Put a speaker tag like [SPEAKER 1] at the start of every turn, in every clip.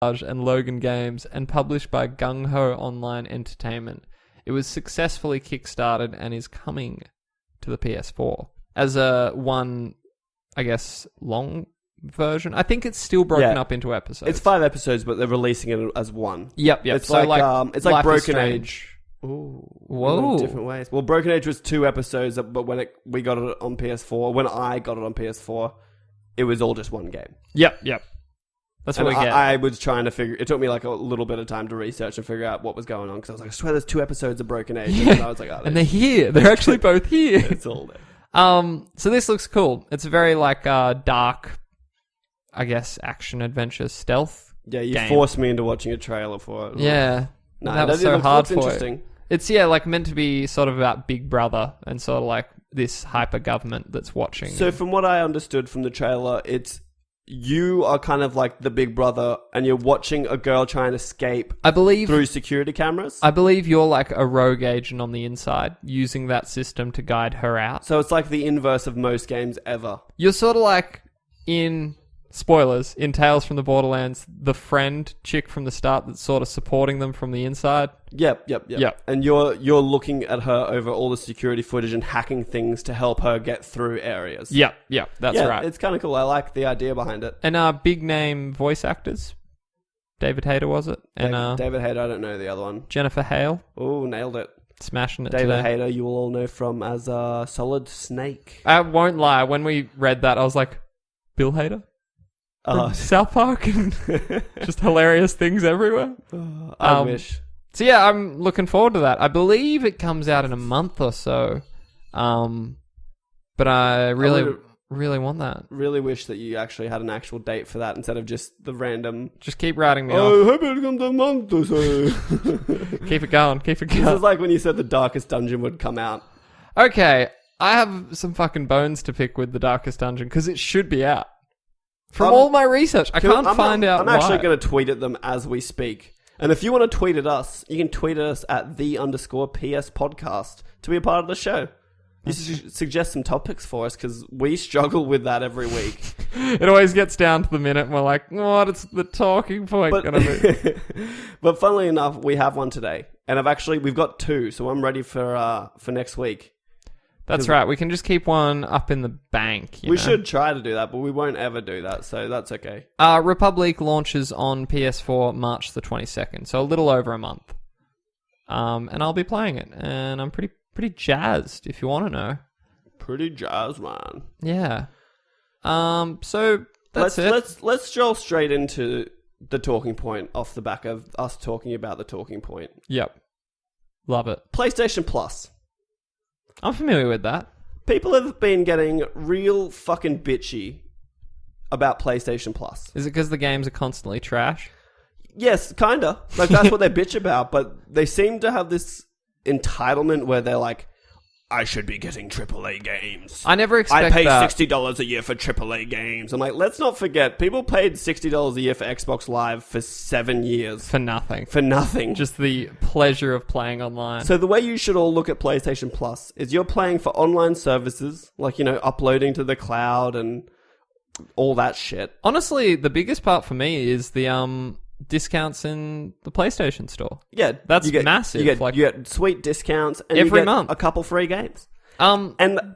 [SPEAKER 1] and Logan Games and published by Gung Ho Online Entertainment. It was successfully kickstarted and is coming to the PS4 as a one, I guess, long version. I think it's still broken up into episodes.
[SPEAKER 2] It's 5 episodes, but they're releasing it as one.
[SPEAKER 1] Yep.
[SPEAKER 2] It's so it's like Broken Age.
[SPEAKER 1] Ooh, whoa!
[SPEAKER 2] Different ways. Well, Broken Age was 2 episodes, but when we got it on PS4, when I got it on PS4, it was all just one game.
[SPEAKER 1] Yep. That's what we get.
[SPEAKER 2] I was trying to figure. It took me like a little bit of time to research and figure out what was going on because I was like, I swear, there's 2 episodes of Broken Age, and I was like,
[SPEAKER 1] and they're here. They're actually both here.
[SPEAKER 2] It's all there.
[SPEAKER 1] So this looks cool. It's a very like dark, I guess, action adventure stealth.
[SPEAKER 2] Yeah, you
[SPEAKER 1] game.
[SPEAKER 2] forced me into watching a trailer for it.
[SPEAKER 1] Yeah.
[SPEAKER 2] No,
[SPEAKER 1] that was so hard for
[SPEAKER 2] interesting.
[SPEAKER 1] it. It's like meant to be sort of about Big Brother and sort of like this hyper government that's watching.
[SPEAKER 2] So from what I understood from the trailer, it's you are kind of like the Big Brother and you're watching a girl try and escape through security cameras.
[SPEAKER 1] I believe you're like a rogue agent on the inside using that system to guide her out.
[SPEAKER 2] So it's like the inverse of most games ever.
[SPEAKER 1] You're sort of like in... Spoilers, in Tales from the Borderlands, the friend chick from the start that's sort of supporting them from the inside.
[SPEAKER 2] Yep. And you're looking at her over all the security footage and hacking things to help her get through areas.
[SPEAKER 1] Yep, that's right.
[SPEAKER 2] It's kind of cool. I like the idea behind it.
[SPEAKER 1] And big name voice actors. David Hayter, was it? And
[SPEAKER 2] David Hayter, I don't know the other one.
[SPEAKER 1] Jennifer Hale.
[SPEAKER 2] Oh, nailed it.
[SPEAKER 1] Smashing it
[SPEAKER 2] David
[SPEAKER 1] today.
[SPEAKER 2] Hayter, you will all know from as Solid Snake.
[SPEAKER 1] I won't lie, when we read that, I was like, Bill Hader? South Park and just hilarious things everywhere.
[SPEAKER 2] I wish.
[SPEAKER 1] So yeah, I'm looking forward to that. I believe it comes out in a month or so. But I really want that.
[SPEAKER 2] Really wish that you actually had an actual date for that instead of just the random...
[SPEAKER 1] Just keep writing me
[SPEAKER 2] off.
[SPEAKER 1] Oh,
[SPEAKER 2] hope it comes a month or so.
[SPEAKER 1] Keep it going. This
[SPEAKER 2] is like when you said the Darkest Dungeon would come out.
[SPEAKER 1] Okay, I have some fucking bones to pick with the Darkest Dungeon because it should be out. From all my research, I can't find out
[SPEAKER 2] I'm actually going to tweet at them as we speak. And if you want to tweet at us, you can tweet at us at _PS podcast to be a part of the show. You should suggest some topics for us because we struggle with that every week.
[SPEAKER 1] It always gets down to the minute and we're like, what is the talking point going to be?
[SPEAKER 2] But funnily enough, we have one today. And we've got 2, so I'm ready for next week.
[SPEAKER 1] That's right. We can just keep one up in the bank.
[SPEAKER 2] We should try to do that, but we won't ever do that, so that's okay.
[SPEAKER 1] Republic launches on PS4 March the 22nd, so a little over a month. And I'll be playing it, and I'm pretty jazzed, if you want to know.
[SPEAKER 2] Pretty jazzed, man.
[SPEAKER 1] Yeah. So that's it.
[SPEAKER 2] Let's stroll straight into the talking point off the back of us talking about the talking point.
[SPEAKER 1] Yep. Love it.
[SPEAKER 2] PlayStation Plus.
[SPEAKER 1] I'm familiar with that.
[SPEAKER 2] People have been getting real fucking bitchy about PlayStation Plus.
[SPEAKER 1] Is it because the games are constantly trash?
[SPEAKER 2] Yes, kinda. Like, that's what they bitch about, but they seem to have this entitlement where they're like, I should be getting AAA games.
[SPEAKER 1] I never expect
[SPEAKER 2] I pay
[SPEAKER 1] that.
[SPEAKER 2] $60 a year for AAA games. I'm like, let's not forget, people paid $60 a year for Xbox Live for 7 years.
[SPEAKER 1] For nothing.
[SPEAKER 2] Just
[SPEAKER 1] the pleasure of playing online.
[SPEAKER 2] So the way you should all look at PlayStation Plus is you're paying for online services, like, uploading to the cloud and all that shit.
[SPEAKER 1] Honestly, the biggest part for me is the discounts in the PlayStation Store.
[SPEAKER 2] Yeah,
[SPEAKER 1] that's massive.
[SPEAKER 2] You get sweet discounts and
[SPEAKER 1] every
[SPEAKER 2] you get
[SPEAKER 1] month
[SPEAKER 2] a couple free games.
[SPEAKER 1] And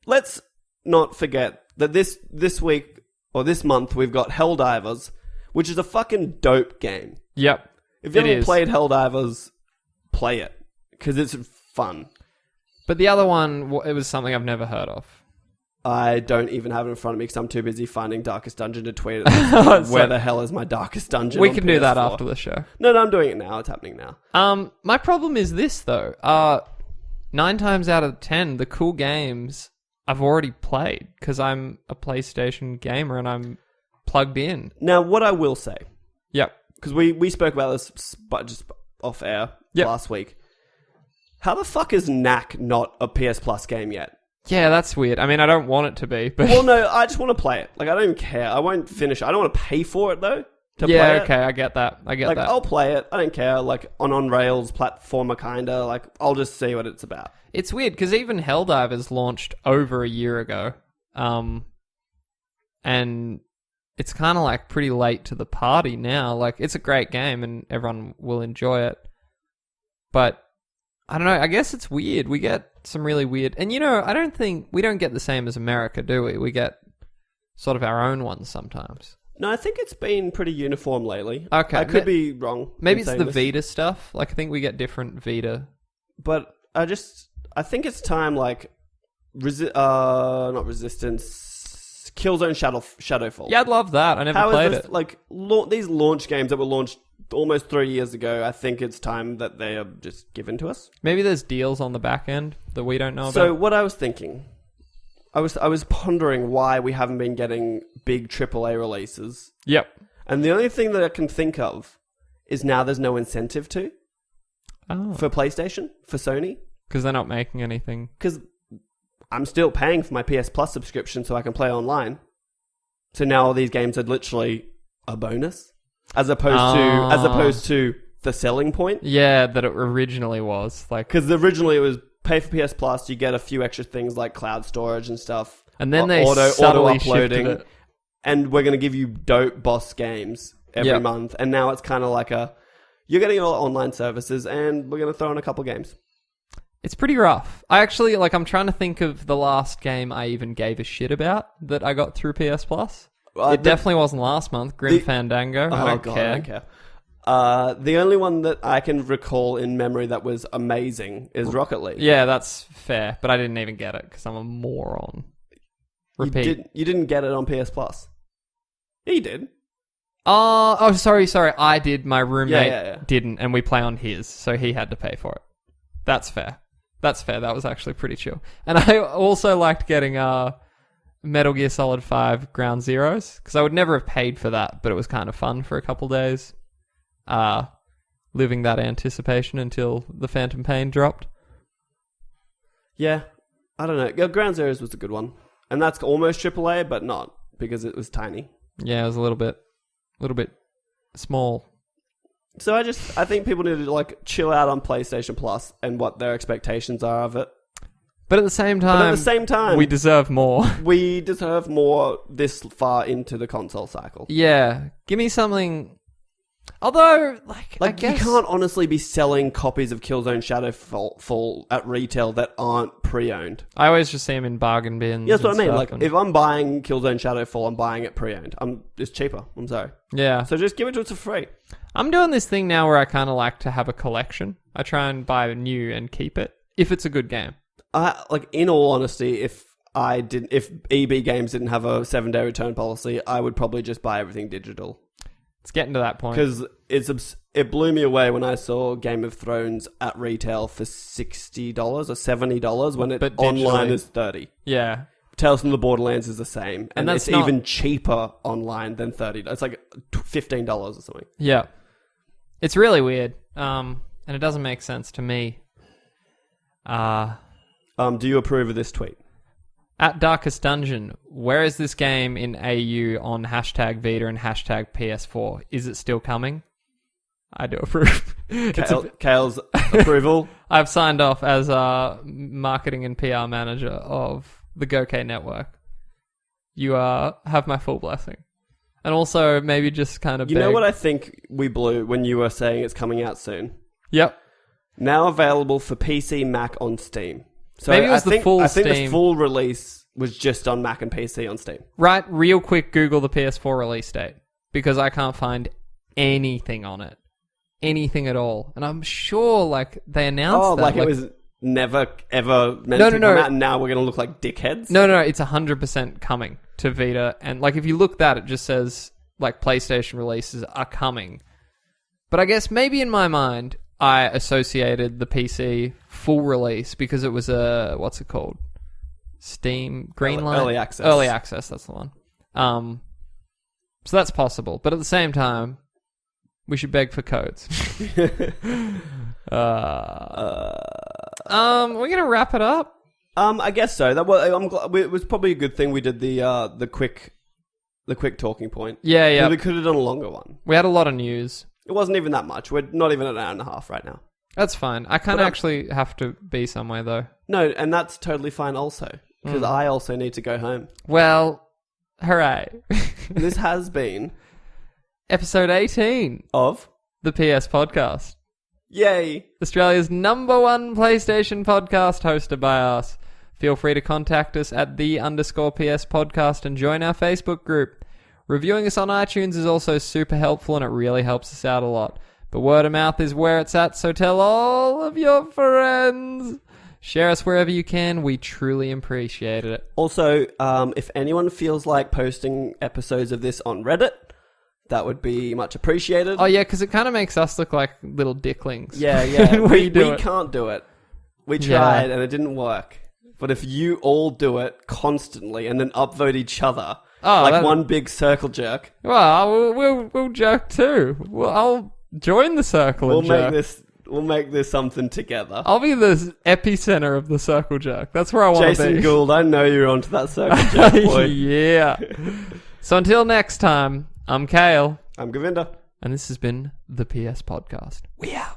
[SPEAKER 2] let's not forget that this week or this month we've got Helldivers, which is a fucking dope game.
[SPEAKER 1] Yep,
[SPEAKER 2] if you haven't played Helldivers, play it because it's fun.
[SPEAKER 1] But the other one, it was something I've never heard of.
[SPEAKER 2] I don't even have it in front of me because I'm too busy finding Darkest Dungeon to tweet it. Where the hell is my Darkest Dungeon?
[SPEAKER 1] We can do that after the show.
[SPEAKER 2] No, I'm doing it now. It's happening now.
[SPEAKER 1] My problem is this, though. 9 times out of 10, the cool games I've already played because I'm a PlayStation gamer and I'm plugged in.
[SPEAKER 2] Now, what I will say...
[SPEAKER 1] Yep.
[SPEAKER 2] Because we spoke about this just off air last week. How the fuck is Knack not a PS Plus game yet?
[SPEAKER 1] Yeah, that's weird. I mean, I don't want it to be, but...
[SPEAKER 2] Well, no, I just want to play it. Like, I don't even care. I won't finish it. I don't want to pay for it, though, to play it.
[SPEAKER 1] Okay, I get that. Like,
[SPEAKER 2] I'll play it. I don't care. Like, on-rails platformer, kind of. Like, I'll just see what it's about.
[SPEAKER 1] It's weird, because even Helldivers launched over a year ago. And it's kind of like pretty late to the party now. Like, it's a great game and everyone will enjoy it. But I don't know. I guess it's weird. We get some really weird... And, I don't think... We don't get the same as America, do we? We get sort of our own ones sometimes.
[SPEAKER 2] No, I think it's been pretty uniform lately.
[SPEAKER 1] Okay.
[SPEAKER 2] I could be wrong.
[SPEAKER 1] Maybe it's the Vita stuff. Like, I think we get different Vita.
[SPEAKER 2] But I think it's time, like... not Resistance... Killzone Shadowfall.
[SPEAKER 1] Yeah, I'd love that. I never played it.
[SPEAKER 2] Like, these launch games that were launched almost 3 years ago, I think it's time that they are just given to us.
[SPEAKER 1] Maybe there's deals on the back end that we don't know about.
[SPEAKER 2] So what I was thinking, I was pondering why we haven't been getting big AAA releases.
[SPEAKER 1] Yep.
[SPEAKER 2] And the only thing that I can think of is now there's no incentive for PlayStation, for Sony.
[SPEAKER 1] Because they're not making anything.
[SPEAKER 2] Because I'm still paying for my PS Plus subscription so I can play online. So now all these games are literally a bonus. As opposed to the selling point.
[SPEAKER 1] Yeah, that it originally was. Like,
[SPEAKER 2] because originally it was pay for PS Plus, you get a few extra things like cloud storage and stuff.
[SPEAKER 1] And then they
[SPEAKER 2] auto uploading,
[SPEAKER 1] shifted it.
[SPEAKER 2] And we're going to give you dope boss games every month. And now it's kind of like you're getting all online services and we're going to throw in a couple games.
[SPEAKER 1] It's pretty rough. I'm trying to think of the last game I even gave a shit about that I got through PS Plus. It definitely wasn't last month. Grim Fandango. I don't care.
[SPEAKER 2] The only one that I can recall in memory that was amazing is Rocket League.
[SPEAKER 1] Yeah, that's fair. But I didn't even get it because I'm a moron. Repeat.
[SPEAKER 2] You didn't get it on PS Plus. Yeah, you did.
[SPEAKER 1] Oh, sorry. I did. My roommate didn't, and we play on his, so he had to pay for it. That's fair. That was actually pretty chill. And I also liked getting Metal Gear Solid 5 Ground Zeroes, because I would never have paid for that, but it was kind of fun for a couple days. Living that anticipation until the Phantom Pain dropped.
[SPEAKER 2] Yeah, I don't know. Ground Zeroes was a good one. And that's almost AAA, but not, because it was tiny.
[SPEAKER 1] Yeah, it was a little bit small.
[SPEAKER 2] So I think people need to chill out on PlayStation Plus and what their expectations are of it.
[SPEAKER 1] But at the same time, we deserve more.
[SPEAKER 2] We deserve more this far into the console cycle.
[SPEAKER 1] Yeah. Give me something... Although, I guess...
[SPEAKER 2] You can't honestly be selling copies of Killzone Shadowfall at retail that aren't pre-owned.
[SPEAKER 1] I always just see them in bargain bins.
[SPEAKER 2] Yeah, that's what I mean. If I'm buying Killzone Shadowfall, I'm buying it pre-owned. It's cheaper. I'm sorry.
[SPEAKER 1] Yeah.
[SPEAKER 2] So just give it to us for free. I'm
[SPEAKER 1] doing this thing now where I kind of like to have a collection. I try and buy new and keep it, if it's a good game.
[SPEAKER 2] In all honesty, if EB Games didn't have a 7-day return policy, I would probably just buy everything digital.
[SPEAKER 1] It's getting to that point.
[SPEAKER 2] Because it blew me away when I saw Game of Thrones at retail for $60 or $70 when it online is $30.
[SPEAKER 1] Yeah.
[SPEAKER 2] Tales from the Borderlands is the same. And it's even cheaper online than $30. It's like $15 or something.
[SPEAKER 1] Yeah. It's really weird. And it doesn't make sense to me.
[SPEAKER 2] Do you approve of this tweet?
[SPEAKER 1] At Darkest Dungeon, where is this game in AU on hashtag Vita and hashtag PS4? Is it still coming? I do approve.
[SPEAKER 2] Kale's approval.
[SPEAKER 1] I've signed off as marketing and PR manager of the GoK network. You have my full blessing. And also maybe just kind of
[SPEAKER 2] You know what I think we blew when you were saying it's coming out soon?
[SPEAKER 1] Yep.
[SPEAKER 2] Now available for PC, Mac on Steam. So
[SPEAKER 1] maybe it was the full Steam.
[SPEAKER 2] I think the full release was just on Mac and PC on Steam.
[SPEAKER 1] Right, real quick, Google the PS4 release date. Because I can't find anything on it. Anything at all. And I'm sure, they announced that.
[SPEAKER 2] It was never, ever meant to come out, and now we're going to look like dickheads?
[SPEAKER 1] No, it's 100% coming to Vita. And, if you look that, it just says, PlayStation releases are coming. But I guess maybe in my mind... I associated the PC full release because it was what's it called? Steam Greenlight?
[SPEAKER 2] Early access.
[SPEAKER 1] Early access, that's the one. So that's possible. But at the same time, we should beg for codes. We're going to wrap it up?
[SPEAKER 2] I guess so. I'm glad, it was probably a good thing we did the quick talking point.
[SPEAKER 1] Yeah.
[SPEAKER 2] We could have done a longer one.
[SPEAKER 1] We had a lot of news.
[SPEAKER 2] It wasn't even that much. We're not even an hour and a half right now.
[SPEAKER 1] That's fine. I kind of actually have to be somewhere, though.
[SPEAKER 2] No, and that's totally fine also. Because I also need to go home.
[SPEAKER 1] Well, Hooray.
[SPEAKER 2] This has been
[SPEAKER 1] Episode 18
[SPEAKER 2] of
[SPEAKER 1] the PS Podcast.
[SPEAKER 2] Yay!
[SPEAKER 1] Australia's #1 PlayStation podcast hosted by us. Feel free to contact us at _PS podcast and join our Facebook group. Reviewing us on iTunes is also super helpful and it really helps us out a lot. But word of mouth is where it's at, so tell all of your friends. Share us wherever you can. We truly appreciate it.
[SPEAKER 2] Also, if anyone feels like posting episodes of this on Reddit, that would be much appreciated.
[SPEAKER 1] Oh, yeah, because it kind of makes us look like little dicklings.
[SPEAKER 2] Yeah.
[SPEAKER 1] we
[SPEAKER 2] can't do it. We tried and it didn't work. But if you all do it constantly and then upvote each other, one big circle jerk.
[SPEAKER 1] Well, we'll jerk too. I'll join the circle and jerk.
[SPEAKER 2] We'll make this something together.
[SPEAKER 1] I'll be the epicenter of the circle jerk. That's where I want to be.
[SPEAKER 2] Jason Gould, I know you're onto that circle jerk, boy.
[SPEAKER 1] Yeah. So until next time, I'm Kale.
[SPEAKER 2] I'm Govinda.
[SPEAKER 1] And this has been the PS Podcast. We out.